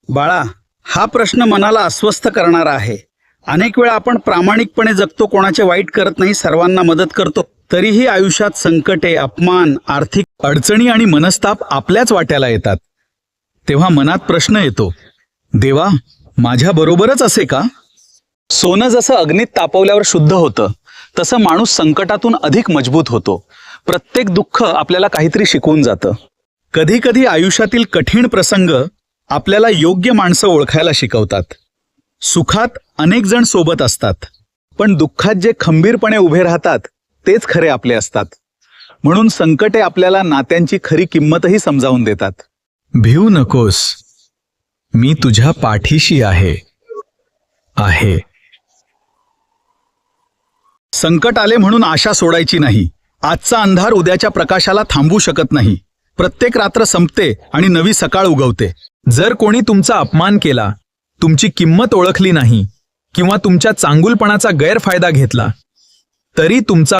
बाळा, हा प्रश्न मनाला अस्वस्थ करणारा आहे. अनेक वेळा आपण प्रामाणिकपणे जगतो, कोणाचे वाईट करत नाही, सर्वांना मदत करतो. तरीही आयुष्यात संकटे, अपमान, आर्थिक अडचणी आणि मनस्ताप आपल्याच वाट्याला येतात. तेव्हा मनात प्रश्न येतो, देवा, माझ्या बरोबरच असे का? सोनं जसं अग्नीत तापवल्यावर शुद्ध होतं, तसं माणूस संकटातून अधिक मजबूत होतो. प्रत्येक दुःख आपल्याला काहीतरी शिकवून जातं. कधी कधी आयुष्यातील कठीण प्रसंग आपल्याला योग्य माणसं ओळखायला शिकवतात. सुखात अनेक जण सोबत असतात, पण दुःखात जे खंबीरपणे उभे राहतात तेच खरे आपले असतात. म्हणून संकटे आपल्याला नात्यांची खरी किंमतही समजावून देतात. भिऊ नकोस, मी तुझ्या पाठीशी आहे. संकट आले म्हणून आशा सोडायची नाही. आजचा अंधार उद्याच्या प्रकाशाला थांबवू शकत नाही. प्रत्येक रात्र संपते आणि नवी सकाळ उगवते. जर कोणी तुमचा अपमान केला, तुमची किंमत ओळखली नाही किंवा तुमच्या चांगुलपणाचा गैरफायदा घेतला, तरी तुमचा